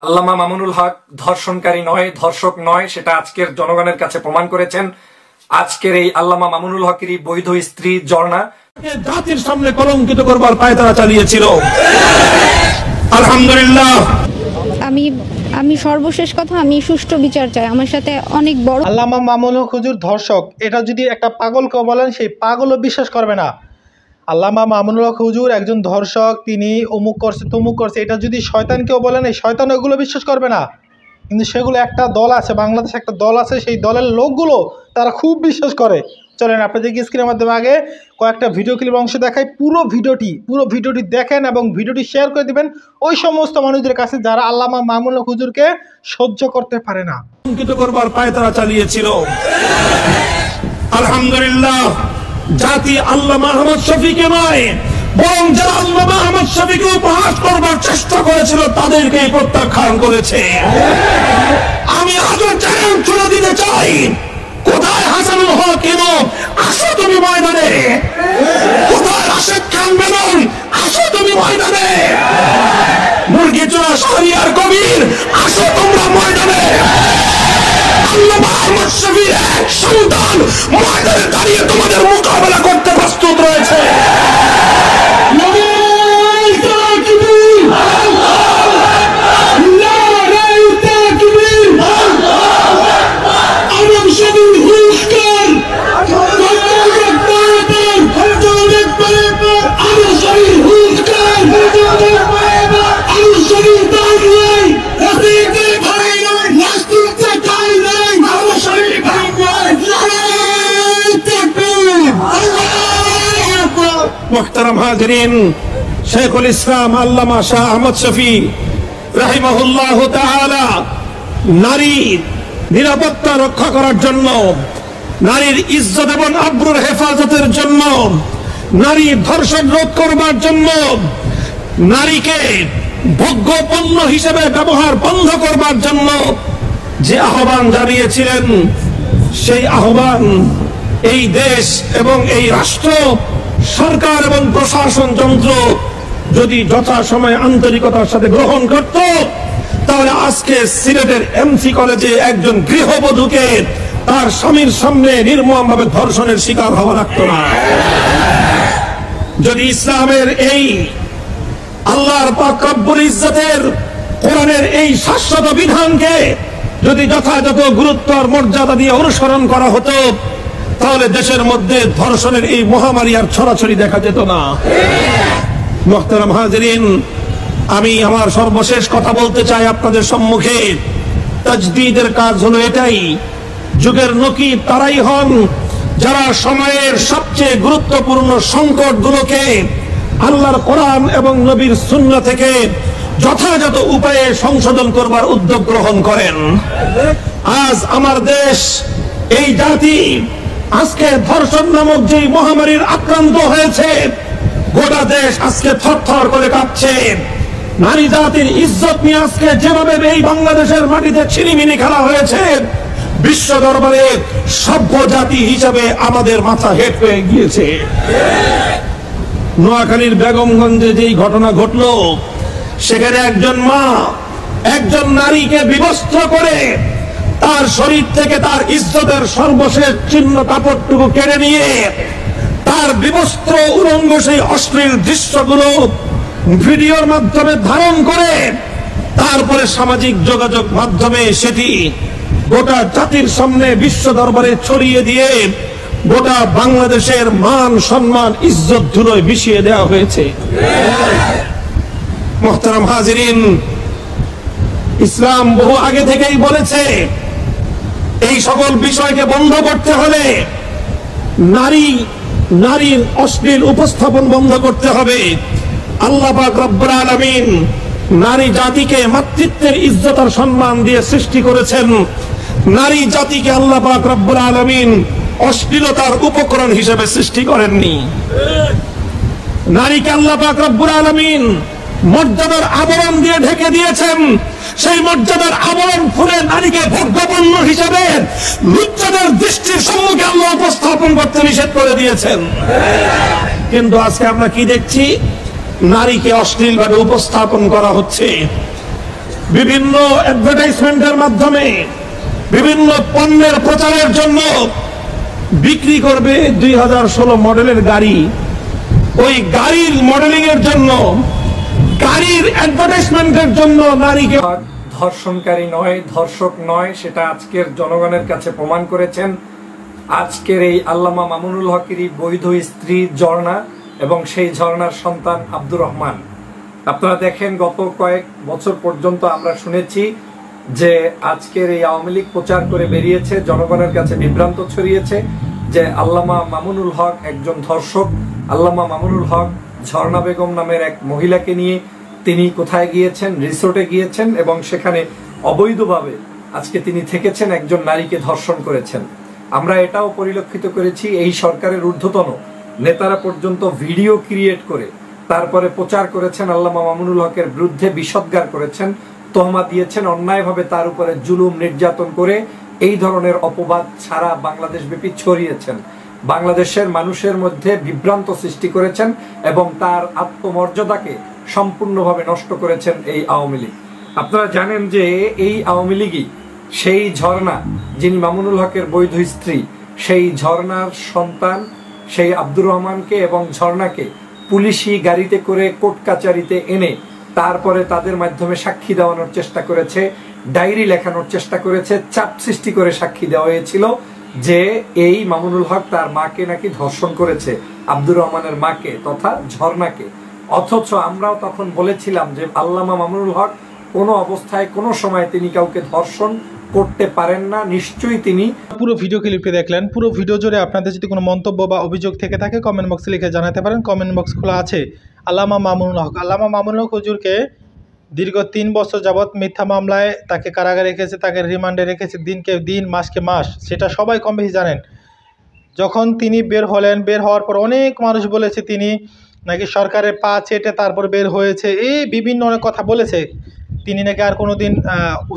আল্লামা মামুনুল হক ধর্ষণকারী নয়, ধর্ষক নয়, সেটা আজকের জনগণের কাছে প্রমাণ করেছেন। আজকের এই আল্লামা মামুনুল হকেরই বৈধ স্ত্রী ঝর্ণা জাতির সামনে কলঙ্কিত করবার পায়তারা চালিয়েছিল। আলহামদুলিল্লাহ, আমি সর্বশেষ কথা, আমি সুষ্ঠু বিচার চাই। আমার সাথে অনেক বড় আল্লামা মামুনুল হক হুজুর ধর্ষক, এটা যদি একটা পাগলকে বলেন সেই পাগলও বিশ্বাস করবে না। আল্লামা মামুনুল হক হুজুর একজন ধর্ষক, তিনি অমুক করছে তমুক করছে, এটা যদি শয়তানকেও বলেন এই শয়তান ওগুলো বিশ্বাস করবে না। কিন্তু সেগুলো একটা দল আছে, বাংলাদেশে একটা দল আছে, সেই দলের লোকগুলো তারা খুব বিশ্বাস করে। চলেন আপনাদেরকে স্ক্রিনের মাধ্যমে আগে কয়েকটা ভিডিও ক্লিপ অংশ দেখাই। পুরো ভিডিওটি দেখেন এবং ভিডিওটি শেয়ার করে দিবেন ওই সমস্ত মানুষদের কাছে যারা আল্লামা মামুনুল হক হুজুরকে সহ্য করতে পারে না। কলঙ্কিত করবার পায়তারা চালিয়েছিল। আলহামদুলিল্লাহ, জাতি আল্লামা আহমদ শফীকে নয়, বরং যারা আল্লামা আহমদ শফীকে উপহাস করবার চেষ্টা করেছিল তাদেরকে প্রত্যাখ্যান করেছে। আমি আজও চ্যালেঞ্জ ছুড়ে দিতে চাই, কোথায় হাসানুল হক এনো, আসো তুমি ময়দানে। কোথায় রাশেদ খান মেনন, আসো তুমি ময়দানে। মুরগিচোরা শাহরিয়ার কবির, আসো তোমরা ময়দানে। আল্লামা আহমদ শফীর এক সন্তান ময়দানে দাঁড়িয়ে তোমাদের মোকাবেলা করতে প্রস্তুত রয়েছে। মুহতারাম হাজিরিন, শেখুল ইসলাম আল্লামা শাহ আহমদ শফী রাহিমাহুল্লাহ তাআলা নারীর নিরাপত্তা রক্ষা করার জন্য, নারীর ইজ্জত এবং আবরুর হেফাজতের জন্য, নারীর ধর্ষণ রোধ করবার জন্য, নারীকে ভোগ্য পণ্য হিসেবে ব্যবহার বন্ধ করবার জন্য যে আহ্বান জানিয়েছিলেন, সেই আহ্বান এই দেশ এবং এই রাষ্ট্র, সরকার এবং প্রশাসন যন্ত্র যদি যথাসময়ে আন্তরিকতার সাথে গ্রহণ করত, তাহলে আজকে সিলেটের এমসি কলেজে একজন গৃহবধূকে তার স্বামীর সামনে নির্মমভাবে ধর্ষণের শিকার হওয়া লাগতো না। যদি ইসলামের এই আল্লাহর পাক রব্বুল ইজ্জতের কোরআনের এই শাশ্বত বিধানকে যদি যথাযথ গুরুত্ব আর মর্যাদা দিয়ে অনুসরণ করা হতো, তাহলে দেশের মধ্যে ধর্ষণের এই মহামারী আর ছড়াছড়ি দেখা যেত না। মুহতারাম হাজিরিন, আমি আমার সর্বশেষ কথা বলতে চাই আপনাদের সম্মুখে। তাজদীদের কাজ হলো এটাই। যুগের নকিব তারাই হন যারা সময়ের সবচেয়ে গুরুত্বপূর্ণ সংকটগুলোকে আল্লাহর কোরআন এবং নবীর সুন্নাহ থেকে যথাযথ উপায়ে সংশোধন করবার উদ্যোগ গ্রহণ করেন। আজ আমার দেশ, এই জাতি আজকে ধর্ষণ নামক যে মহামারীর আক্রান্ত হয়েছে, গোটা দেশ আজকে থরথর করে কাঁপছে। নারী জাতির ইজ্জত নিয়ে আজকে যেভাবে এই বাংলাদেশের মাটিতে ছিনিমিনি খেলা হয়েছে, বিশ্ব দরবারে সভ্য জাতি হিসাবে আমাদের মাথা হেট হয়ে গিয়েছে। নোয়াখালীর বেগমগঞ্জে যেই ঘটনা ঘটলো, সেখানে একজন মা একজন নারীকে বিবস্ত্র করে তার শরীর থেকে তার ইজ্জতের সর্বশেষ চিহ্ন কাপড়টুকু কেড়ে নিয়ে তার বিবস্ত্র উলঙ্গ সেই অশ্লীল দৃশ্যগুলো ভিডিওর মাধ্যমে ধারণ করে তারপরে সামাজিক যোগাযোগ মাধ্যমে সেটি গোটা জাতির সামনে বিশ্ব দরবারে ছড়িয়ে দিয়ে গোটা বাংলাদেশের মান সম্মান ইজ্জত ধুলোয় মিশিয়ে দেওয়া হয়েছে। মুহতারাম হাজিরিন, ইসলাম বহু আগে থেকেই বলেছে এই সকল বিষয়কে বন্ধ করতে হলে নারীর অশ্লীল উপস্থাপন বন্ধ করতে হবে। আল্লাহ পাক রব্বুল আলামিন নারী জাতিকে মাতৃত্বের ইজ্জত আর সম্মান দিয়ে সৃষ্টি করেছেন। নারী জাতিকে আল্লাহ পাক রব্বুল আলামিন অশ্লীলতার উপকরণ হিসেবে সৃষ্টি করেননি। নারীকে আল্লাহ পাক রব্বুল আলামিন মর্যাদার আবরণ দিয়ে ঢেকে দিয়েছেন। সেই মর্যাদার আবরণ খুলে নারীকে ভোগ্যপণ্য হিসেবে লজ্জাদের দৃষ্টির সম্মুখে আল্লাহ উপস্থাপন করতে নিষেধ করে দিয়েছেন। কিন্তু আজকে আমরা কি দেখছি? নারীকে অশ্লীলভাবে উপস্থাপন করা হচ্ছে। বিভিন্ন অ্যাডভার্টাইজমেন্টের মাধ্যমে বিভিন্ন পণ্যের প্রচারের জন্য বিক্রি করবে 2016 মডেলের গাড়ি। ওই গাড়ির মডেলিং এর জন্য, গাড়ির অ্যাডভার্টাইজমেন্টের জন্য নারীকে ধর্ষণকারী নয়, ধর্ষক নয়, সেটা আজকের জনগণের কাছে প্রমাণ করেছেন আজকের এই আল্লামা মামুনুল হকেরই বৈধ স্ত্রী ঝর্ণা এবং সেই ঝর্ণার সন্তান আব্দুর রহমান। আপনারা দেখেন, গত কয়েক বছর পর্যন্ত আমরা শুনেছি যে আজকের এই আওয়ামী লীগ প্রচার করে বেরিয়েছে, জনগণের কাছে বিভ্রান্ত ছড়িয়েছে যে আল্লামা মামুনুল হক একজন ধর্ষক। আল্লামা মামুনুল হক ঝর্ণা বেগম নামের এক মহিলাকে নিয়ে তিনি কোথায় গিয়েছেন? রিসোর্টে গিয়েছেন এবং সেখানে অবৈধভাবে আজকে তিনি থেকেছেন, একজন নারীকে ধর্ষণ করেছেন। আমরা এটাও পরিলক্ষিত করেছি এই সরকারের ঊর্ধ্বতন নেতারা পর্যন্ত ভিডিও ক্রিয়েট করে তারপরে প্রচার করেছেন, আল্লামা মামুনুল হকের বিরুদ্ধে বিষোদ্গার করেছেন, তহমা দিয়েছেন, অন্যায়ভাবে তার উপরে জুলুম নির্যাতন করে এই ধরনের অপবাদ সারা বাংলাদেশ ব্যাপী ছড়িয়েছেন, বাংলাদেশের মানুষের মধ্যে বিভ্রান্ত সৃষ্টি করেছেন এবং তার আত্মমর্যাদাকে সম্পূর্ণভাবে নষ্ট করেছেন এই আওয়ামী লীগ। আপনারা জানেন যে এই আওয়ামী লীগই সেই ঝর্ণা, যিনি মামুনুল হকের বৈধ স্ত্রী, সেই ঝর্ণার সন্তান সেই আব্দুর রহমানকে এবং ঝর্ণাকে পুলিশি গাড়িতে করে কোর্ট কাচারিতে এনে তারপরে তাদের মাধ্যমে সাক্ষী দেওয়ানোর চেষ্টা করেছে, ডায়েরি লেখানোর চেষ্টা করেছে, চাপ সৃষ্টি করে সাক্ষী দেওয়া হয়েছিল যে এই মামুনুল হক তার মাকে নাকি ধর্ষণ করেছে, আব্দুর রহমানের মাকে তথা ঝর্ণাকে। অথচ আমরাও তখন বলেছিলাম যে আল্লামা মামুনুল হক কোনো অবস্থায় কোনো সময় তিনি কাউকে ধর্ষণ করতে পারেন না, নিশ্চয়ই তিনি। পুরো ভিডিও ক্লিপটি দেখলেন। পুরো ভিডিও জুড়ে আপনাদের যদি কোনো মন্তব্য বা অভিযোগ থেকে থাকে কমেন্ট বক্সে লিখে জানাতে পারেন। কমেন্ট বক্স খোলা আছে। আল্লামা মামুনুল হক, আল্লামা মামুনুল হক হুজুরকে দীর্ঘ 3 বছর যাবৎ মিথ্যা মামলায় তাকে কারাগারে রেখেছে, তাকে রিমান্ডে রেখেছে, দিনকে দিন মাসকে মাস, সেটা সবাই কম বেশি জানেন। যখন তিনি বের হলেন, বের হওয়ার পর অনেক মানুষ বলেছে তিনি নাকি সরকারের পা চেটে তারপর বের হয়েছে, এই বিভিন্ন অনেক কথা বলেছে। তিনি নাকি আর কোনো দিন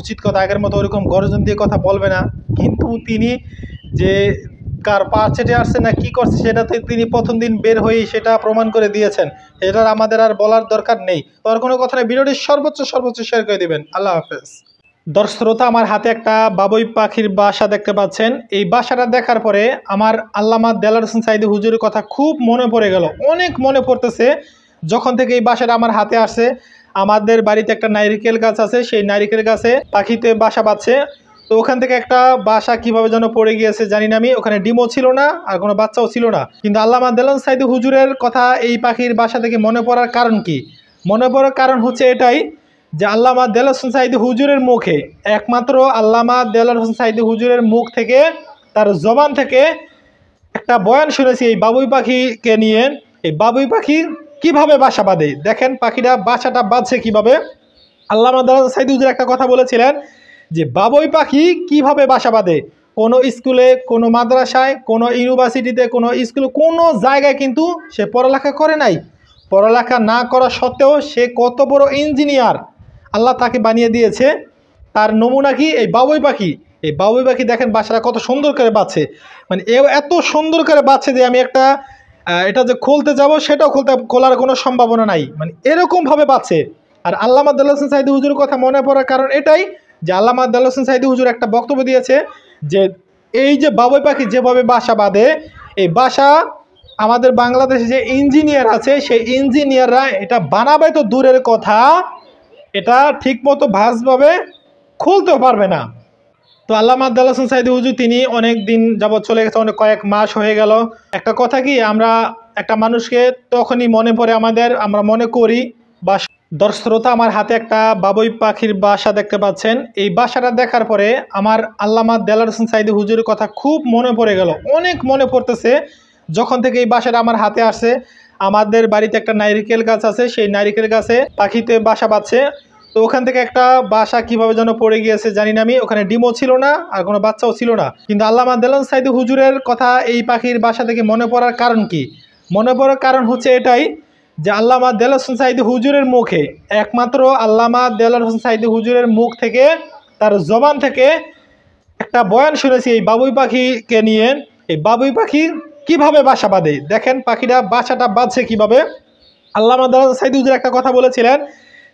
উচিত কথা আগের মতো ওরকম গর্জন দিয়ে কথা বলবে না। কিন্তু তিনি যে কার পা চেটে আসছে না কি করছে সেটাতে তিনি প্রথম দিন বের হয়েই সেটা প্রমাণ করে দিয়েছেন। এটার আমাদের আর বলার দরকার নেই। তো আর কোনো কথা নেই, ভিডিওটি সর্বোচ্চ শেয়ার করে দেবেন। আল্লাহ হাফেজ। দর্শক শ্রোতা, আমার হাতে একটা বাবুই পাখির বাসা দেখতে পাচ্ছেন। এই বাসাটা দেখার পরে আমার আল্লামা দেলোয়ার হোসেন সাঈদী হুজুরের কথা খুব মনে পড়ে গেল, অনেক মনে পড়তেছে। যখন থেকে এই বাসাটা আমার হাতে আসে, আমাদের বাড়িতে একটা নারিকেল গাছ আছে, সেই নারিকেল গাছে পাখিতে বাসা বাঁধছে। তো ওখান থেকে একটা বাসা কিভাবে যেন পড়ে গিয়েছে জানি না আমি, ওখানে ডিমও ছিল না আর কোনো বাচ্চাও ছিল না। কিন্তু আল্লামা দেলোয়ার সাঈদী হুজুরের কথা এই পাখির বাসা থেকে মনে পড়ার কারণ কি? মনে পড়ার কারণ হচ্ছে এটাই যে আল্লামা দেলোয়ার হোসেন সাঈদী হুজুরের মুখে, একমাত্র আল্লামা দেলোয়ার হোসেন সাঈদী হুজুরের মুখ থেকে, তার জবান থেকে একটা বয়ান শুনেছি এই বাবুই পাখিকে নিয়ে। এই বাবুই পাখি কিভাবে বাসা বাঁধে, দেখেন পাখিটা বাসাটা বাঁধছে কিভাবে। আল্লামা দেলোয়ার হোসেন সাঈদী হুজুর একটা কথা বলেছিলেন যে বাবুই পাখি কিভাবে বাসা বাঁধে। কোনো স্কুলে, কোনো মাদ্রাসায়, কোনো ইউনিভার্সিটিতে, কোনো স্কুলে, কোনো জায়গায় কিন্তু সে পড়ালেখা করে নাই। পড়ালেখা না করা সত্ত্বেও সে কত বড় ইঞ্জিনিয়ার আল্লাহ তাকে বানিয়ে দিয়েছে। তার নমুনা কি? এই বাবুই পাখি। এই বাবুই পাখি দেখেন বাসাটা কত সুন্দর করে বাঁধছে, মানে এত সুন্দর করে বাঁধছে যে আমি একটা এটা যে খুলতে যাব সেটাও খোলার কোনো সম্ভাবনা নাই, মানে এরকমভাবে বাঁধছে। আর আল্লামা দেলোয়ার হোসেন সাঈদী হুজুরের কথা মনে পড়ার কারণ এটাই যে আল্লামা দেলোয়ার হোসেন সাঈদী হুজুর একটা বক্তব্য দিয়েছে যে এই যে বাবুই পাখি যেভাবে বাসা বাঁধে, এই বাসা আমাদের বাংলাদেশে যে ইঞ্জিনিয়ার আছে সেই ইঞ্জিনিয়াররা এটা বানাবে তো দূরের কথা, এটা ঠিকমতো ভাঁজভাবে খুলতেও পারবে না। তো আল্লামা দেলোয়ার হোসেন সাঈদী হুজুর তিনি অনেক দিন যাবৎ চলে গেছে, অনেক কয়েক মাস হয়ে গেল। একটা কথা কি, আমরা একটা মানুষকে তখনই মনে পড়ে আমাদের, আমরা মনে করি। বা দর্শক শ্রোতা, আমার হাতে একটা বাবুই পাখির বাসা দেখতে পাচ্ছেন। এই বাসাটা দেখার পরে আমার আল্লামা দেলোয়ার হোসেন সাঈদী হুজুরের কথা খুব মনে পড়ে গেল, অনেক মনে পড়তেছে। যখন থেকে এই বাসাটা আমার হাতে আসে, আমাদের বাড়িতে একটা নারিকেল গাছ আছে, সেই নারিকেল গাছে পাখিতে বাসা বাঁধছে। তো ওখান থেকে একটা বাসা কিভাবে যেন পড়ে গিয়েছে জানি না আমি, ওখানে ডিমও ছিল না আর কোনো বাচ্চাও ছিল না। কিন্তু আল্লামা দেলোয়ার সাঈদী হুজুরের কথা এই পাখির বাসা থেকে মনে পড়ার কারণ কি? মনে পড়ার কারণ হচ্ছে এটাই যে আল্লামা দেলোয়ার হোসেন সাঈদী হুজুরের মুখে, একমাত্র আল্লামা দেলোয়ার হোসেন সাঈদী হুজুরের মুখ থেকে, তার জবান থেকে একটা বয়ান শুনেছি এই বাবুই পাখিকে নিয়ে। এই বাবুই পাখি কিভাবে বাসা বাঁধে, দেখেন পাখিটা বাসাটা বাঁধছে কিভাবে। আল্লামা দেলোয়ার সাঈদী হুজুর একটা কথা বলেছিলেন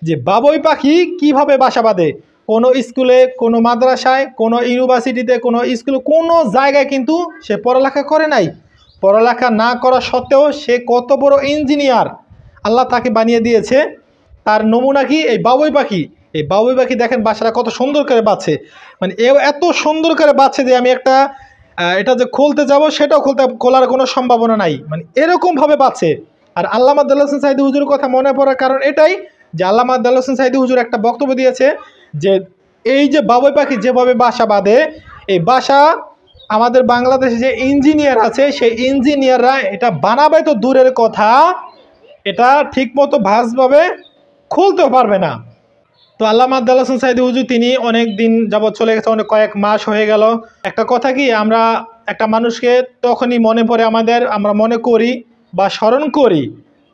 যে বাবুই পাখি কিভাবে বাসা বাঁধে। কোনো স্কুলে, কোনো মাদ্রাসায়, কোনো ইউনিভার্সিটিতে, কোনো স্কুলে, কোনো জায়গায় কিন্তু সে পড়ালেখা করে নাই। পড়ালেখা না করা সত্ত্বেও সে কত বড় ইঞ্জিনিয়ার আল্লাহ তাকে বানিয়ে দিয়েছে। তার নমুনা কি এই বাবুই পাখি। এই বাবুই পাখি দেখেন বাসাটা কত সুন্দর করে বাঁচছে, মানে এত সুন্দর করে বাঁচছে যে আমি একটা এটা যে খুলতে যাব সেটাও খোলার কোনো সম্ভাবনা নাই, মানে এরকমভাবে বাঁচছে। আর আল্লামা দেলোয়ার হোসেন সাঈদী হুজুরের কথা মনে পড়ার কারণ এটাই যে আল্লামা দেলোয়ার হোসেন সাঈদী হুজুর একটা বক্তব্য দিয়েছে যে এই যে বাবুই পাখি যেভাবে বাসা বাঁধে, এই বাসা আমাদের বাংলাদেশে যে ইঞ্জিনিয়ার আছে সেই ইঞ্জিনিয়াররা এটা বানাবে তো দূরের কথা, এটা ঠিকমতো ভাঁজভাবে খুলতেও পারবে না। তো আল্লামা দেলোয়ার হোসেন সাঈদী হুজুর তিনি অনেক দিন যাবৎ চলে গেছে, অনেক কয়েক মাস হয়ে গেল। একটা কথা কি, আমরা একটা মানুষকে তখনই মনে পড়ে আমরা মনে করি বা স্মরণ করি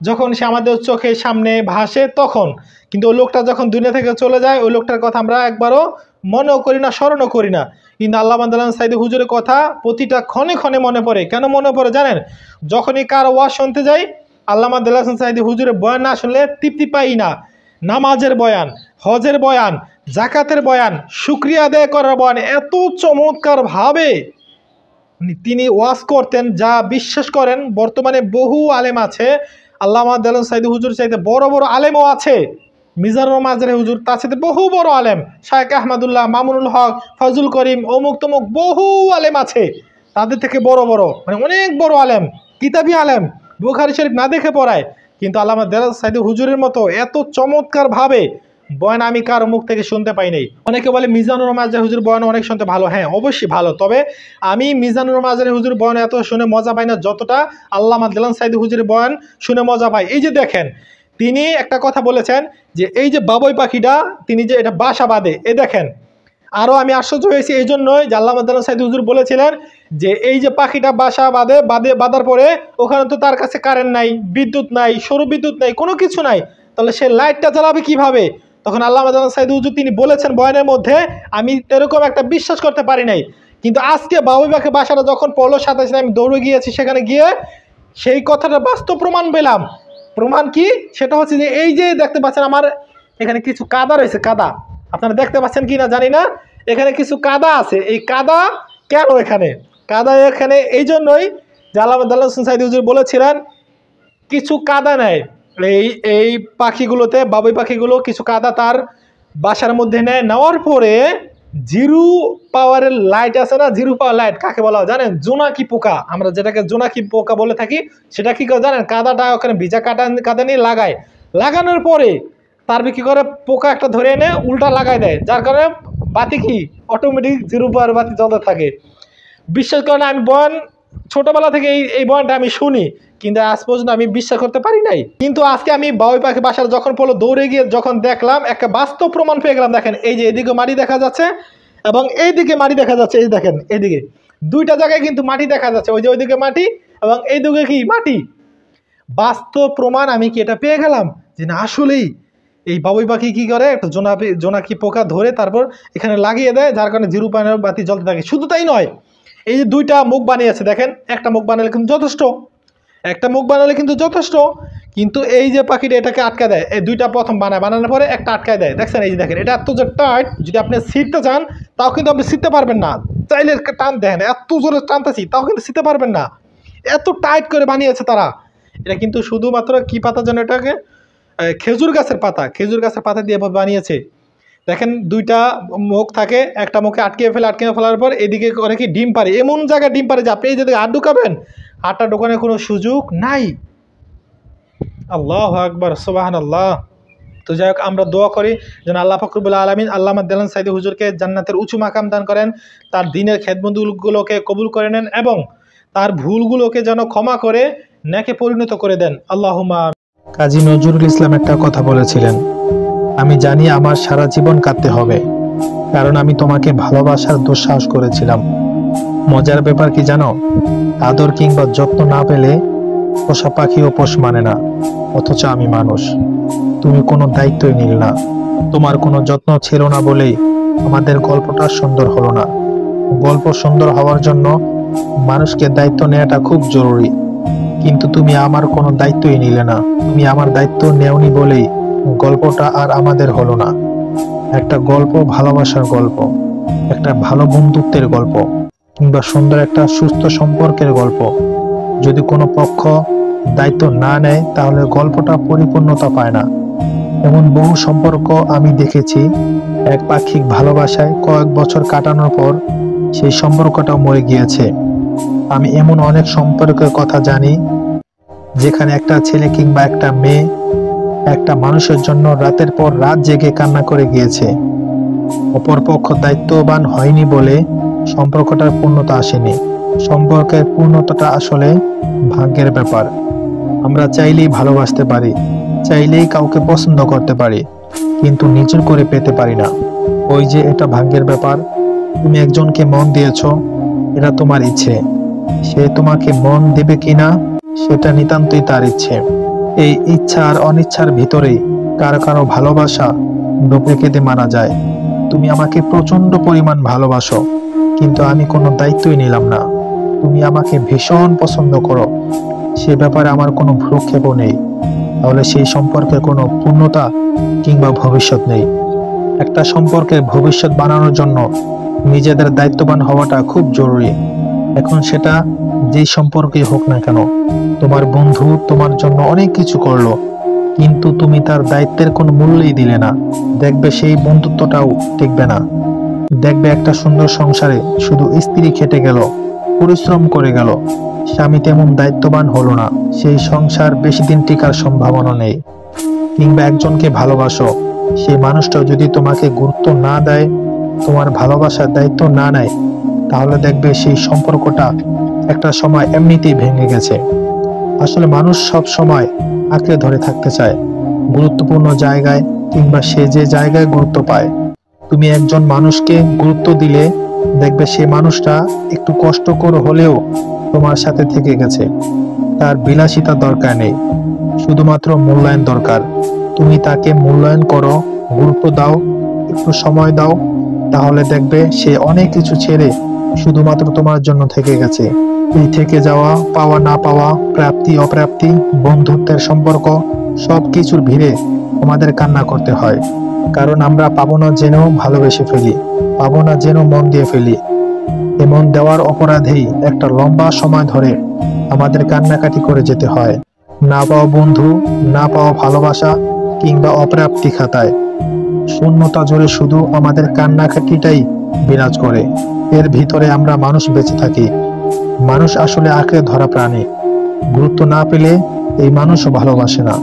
যখন সে আমাদের চোখের সামনে ভাসে তখন, কিন্তু ওই লোকটা যখন দুনিয়া থেকে চলে যায় ওই লোকটার কথা আমরা একবারও মনেও করি না, স্মরণও করি না। কিন্তু আল্লামা দেলোয়ার হোসেন সাঈদী হুজুরের কথা প্রতিটা ক্ষণে ক্ষণে মনে পড়ে। কেন মনে পড়ে জানেন? যখনই কার ওয়াজ শুনতে যাই আল্লামা দেলোয়ার হোসেন সাঈদী হুজুরের বয়ান না শুনলে তৃপ্তি পাই না। নামাজের বয়ান, হজের বয়ান, জাকাতের বয়ান, শুকরিয়া আদায় করার বয়ান এত চমৎকারভাবে তিনি ওয়াজ করতেন যা বিশ্বাস করেন বর্তমানে বহু আলেম আছে, আল্লামা দেলোয়ার হোসেন সাঈদী হুজুর চাইতে বড় বড় আলেমও আছে। মিজানুর মাজারে হুজুর তার সাথে বহু বড় আলেম, শায়েখ আহমদুল্লাহ, মামুনুল হক, ফজল করিম, অমুক তমুক বহু আলেম আছে, তাদের থেকে বড় বড় মানে অনেক বড় আলেম, কিতাবি আলেম, বুখারী শরীফ না দেখে পড়ায়। কিন্তু আল্লামা দেলোয়ার হোসেন সাঈদী হুজুরের মতো এত চমৎকারভাবে বয়ান আমি কারো মুখ থেকে শুনতে পাই নাই। অনেকে বলে মিজানুর মাজারে হুজুর বয়ান অনেক শুনতে ভালো, হ্যাঁ অবশ্যই ভালো, তবে আমি মিজানুর মাজারে হুজুর বয়ান এত শুনে মজা পাই না যতটা আল্লামা দেলোয়ার হোসেন সাঈদী হুজুরের বয়ান শুনে মজা পাই। এই যে দেখেন তিনি একটা কথা বলেছেন যে এই যে বাবুই পাখিটা তিনি যে এটা বাসা বাঁধে, এ দেখেন আরও আমি আশ্চর্য হয়েছি এই জন্যই যে আল্লামা দেলোয়ার হোসেন সাঈদী হুজুর বলেছিলেন যে এই যে পাখিটা বাসা বাঁধার পরে ওখানে তো তার কাছে কারেন্ট নাই, বিদ্যুৎ নাই, সৌর বিদ্যুৎ নাই, কোনো কিছু নাই, তাহলে সে লাইটটা জ্বালাবে কিভাবে? তখন আল্লামা দেলোয়ার হোসেন সাঈদী হুজুর তিনি বলেছেন বয়ানের মধ্যে, আমি এরকম একটা বিশ্বাস করতে পারি নাই, কিন্তু আজকে বাবুই পাখি বাসাটা যখন পড়লো সাথে সাথে আমি দৌড়ে গিয়েছি, সেখানে গিয়ে সেই কথাটা বাস্তব প্রমাণ পেলাম। প্রমাণ কি? সেটা হচ্ছে যে এই যে দেখতে পাচ্ছেন আমার এখানে কিছু কাদা রয়েছে, কাদা আপনারা দেখতে পাচ্ছেন কি না জানি না, এখানে কিছু কাদা আছে। এই কাদা কেন এখানে? কাদা এখানে এই জন্যই যে আল্লামা দেলোয়ার হোসেন সাঈদী হুজুর বলেছিলেন কিছু কাদা নেয় এই পাখিগুলোতে, বাবুই পাখিগুলো কিছু কাদা তার বাসার মধ্যে নেওয়ার পরে জিরো পাওয়ারের লাইট আছে না, জিরো পাওয়ার লাইট কাকে বলা হয় জানেন? জোনাকি পোকা, আমরা যেটাকে জোনাকি পোকা বলে থাকি, সেটা কি করে জানেন? কাদাটা ওখানে ভিজা কাদা নিয়ে লাগানোর পরে তার কি করে পোকা একটা ধরে এনে উল্টা লাগাই দেয়, যার কারণে বাতি কি অটোমেটিক জিরো পাওয়ার বাতি জ্বলতে থাকে। বিশ্বাস করেন আমি বয়ান ছোটবেলা থেকে এই বয়ানটা আমি শুনি, কিন্তু আজ পর্যন্ত আমি বিশ্বাস করতে পারি নাই। কিন্তু আজকে আমি বাবুই পাখি বাসার যখন পড়লো দৌড়ে গিয়ে যখন দেখলাম একটা বাস্তব প্রমাণ পেয়ে গেলাম। দেখেন এই যে এদিকে মাটি দেখা যাচ্ছে এবং এইদিকে মাটি দেখা যাচ্ছে, এই দেখেন এদিকে দুইটা জায়গায় কিন্তু মাটি দেখা যাচ্ছে, ওই যে ওইদিকে মাটি এবং এইদিকে কি মাটি। বাস্তব প্রমাণ আমি কি এটা পেয়ে গেলাম যে না আসলেই এই বাবুই পাখি কি করে একটা জোনাকি পোকা ধরে তারপর এখানে লাগিয়ে দেয়, যার কারণে জিরো পাওয়ার বাতি জ্বলতে থাকে। শুধু তাই নয়, এই যে দুইটা মুখ বানিয়েছে দেখেন, একটা মুখ বানালে কিন্তু যথেষ্ট, কিন্তু এই যে পাখিটা এটাকে আটকা দেয়, এই দুইটা প্রথম বানানোর পরে একটা আটকায় দেয়, দেখছেন এই যে দেখেন এটা এত যে টাইট, যদি আপনি ছিঁড়তে চান তাও কিন্তু আপনি ছিঁড়তে পারবেন না, চাইলে টান দেখেন এত জোরে টানতেছি তাও কিন্তু ছিঁড়তে পারবেন না, এত টাইট করে বানিয়েছে তারা। এটা কিন্তু শুধুমাত্র কি পাতা যেন এটাকে খেজুর গাছের পাতা দিয়ে বানিয়েছে। দেখেন দুইটা মুখ থাকে, একটা মুখে আটকে ফেলার পর এদিকে করে কি ডিম পারে, এমন জায়গায় ডিম পারে যে আপনি এই যে হাত ঢুকাবেন হাতটা ঢোকানোর কোনো সুযোগ নাই। আল্লাহু আকবার, সুবহানাল্লাহ। তো যাই হোক আমরা দোয়া করি যেন আল্লাহ পাক রব্বুল আলামিন আল্লামা দেলোয়ার হোসেন সাঈদী হুজুরকে জান্নাতের উঁচু মাকাম দান করেন, তার দ্বীনের খেদমতগুলোকে কবুল করে নেন এবং তার ভুলগুলোকে যেন ক্ষমা করে নেকে পরিণত করে দেন। আল্লাহুম্মা। কাজী নজরুল ইসলাম একটা কথা বলেছিলেন, আমি জানি আমার সারা জীবন কাঁদতে হবে, কারণ আমি তোমাকে ভালোবাসার দুঃসাহস করেছিলাম। মজার ব্যাপার কি জানো, আদর কিংবা যত্ন না পেলে পোষা পাখিও পোষ মানে না, অথচ আমি মানুষ। তুমি কোনো দায়িত্বই নিলে না, তোমার কোনো যত্ন ছিল না বলেই আমাদের গল্পটা সুন্দর হলো না। গল্প সুন্দর হওয়ার জন্য মানুষকে দায়িত্ব নেওয়াটা খুব জরুরি, কিন্তু তুমি আমার কোনো দায়িত্বই নিলে না। তুমি আমার দায়িত্ব নেওনি বলেই গল্পটা আর আমাদের হলো না। একটা গল্প ভালোবাসার গল্প, একটা ভালো বন্ধুত্বের গল্প, কিংবা সুন্দর একটা সুস্থ সম্পর্কের গল্প। যদি কোনো পক্ষ দায়িত্ব না নেয় তাহলে গল্পটা পরিপূর্ণতা পায় না। এমন বহু সম্পর্ক আমি দেখেছি, এক পাক্ষিক ভালোবাসায় কয়েক বছর কাটানোর পর সেই সম্পর্কটাও মরে গিয়েছে। আমি এমন অনেক সম্পর্কের কথা জানি যেখানে একটা ছেলে কিংবা একটা মেয়ে একটা মানুষের জন্য রাতের পর রাত জেগে কান্না করে গিয়েছে। অপরপক্ষ দায়িত্ববান হয়নি বলে সম্পর্কটার পূর্ণতা আসেনি। সম্পর্কের পূর্ণতাটা আসলে ভাগ্যের ব্যাপার। আমরা চাইলেই ভালোবাসতে পারি, চাইলেই কাউকে পছন্দ করতে পারি, কিন্তু নিজের করে পেতে পারি না। ওই যে এটা ভাগ্যের ব্যাপার। তুমি একজনকে মন দিয়েছো, এটা তোমার ইচ্ছে। সে তোমাকে মন দেবে কিনা সেটা নিতান্তই তার ইচ্ছে। এই ইচ্ছা আর অনিচ্ছার ভিতরেই কারো কারো ভালোবাসা ডুবে কেঁদে মারা যায়। তুমি আমাকে প্রচন্ড পরিমাণ ভালোবাসো, কিন্তু আমি কোনো দায়িত্বই নিলাম না। তুমি আমাকে ভীষণ পছন্দ করো, সে ব্যাপারে আমার কোনো ভ্রুক্ষেপও নেই, তাহলে সেই সম্পর্কে কোনো পূর্ণতা কিংবা ভবিষ্যৎ নেই। একটা সম্পর্কে ভবিষ্যৎ বানানোর জন্য নিজেদের দায়িত্ববান হওয়াটা খুব জরুরি। এখন সেটা যেই সম্পর্কেই হোক না কেন, তোমার বন্ধু তোমার জন্য অনেক কিছু করলো, কিন্তু তুমি তার দায়িত্বের কোনো মূল্যই দিলে না, দেখবে সেই বন্ধুত্বটাও টিকবে না। দেখবে একটা সুন্দর সংসারে শুধু স্ত্রী খেটে গেল, পরিশ্রম করে গেল, স্বামী তেমন দায়িত্ববান হলো না, সেই সংসার বেশি দিন টিকার সম্ভাবনা নেই। কিংবা একজনকে ভালোবাসো, সেই মানুষটা যদি তোমাকে গুরুত্ব না দেয়, তোমার ভালোবাসার দায়িত্ব না নেয়, তাহলে দেখবে সেই সম্পর্কটা একটা সময় এমনিতেই ভেঙে গেছে। আসলে মানুষ সব সময় আঁকড়ে ধরে থাকতে চায় গুরুত্বপূর্ণ জায়গায়, কিংবা সে যে জায়গায় গুরুত্ব পায়। তুমি একজন মানুষকে গুরুত্ব দিলে দেখবে সে মানুষটা একটু কষ্ট করে হলেও তোমার সাথে থেকে গেছে। তার বিলাসিতা দরকার নেই, শুধুমাত্র মূল্যায়ন দরকার। তুমি তাকে মূল্যায়ন করো, গুরুত্ব দাও, একটু সময় দাও, তাহলে দেখবে সে অনেক কিছু ছেড়ে শুধুমাত্র তোমার জন্য থেকে গেছে। এই থেকে যাওয়া, পাওয়া না পাওয়া, প্রাপ্তি অপ্রাপ্তি, বন্ধুত্বের সম্পর্ক, সব কিছুর ভিড়ে আমাদের কান্না করতে হয়। কারণ আমরা পাবো না জেনেও ভালোবেসে ফেলি, পাবো না জেনেও মন দিয়ে ফেলি। এমন দেওয়ার অপরাধেই একটা লম্বা সময় ধরে আমাদের কান্নাকাটি করে যেতে হয়। না পাওয়া বন্ধু, না পাওয়া ভালোবাসা, কিংবা অপ্রাপ্তি খাতায় শূন্যতা জুড়ে শুধু আমাদের কান্নাকাটিটাই বিরাজ করে। এর ভিতরে আমরা মানুষ বেঁচে থাকি। মানুষ আসলে আঁকড়ে ধরা প্রাণী। গুরুত্ব না পেলে এই মানুষও ভালোবাসে না।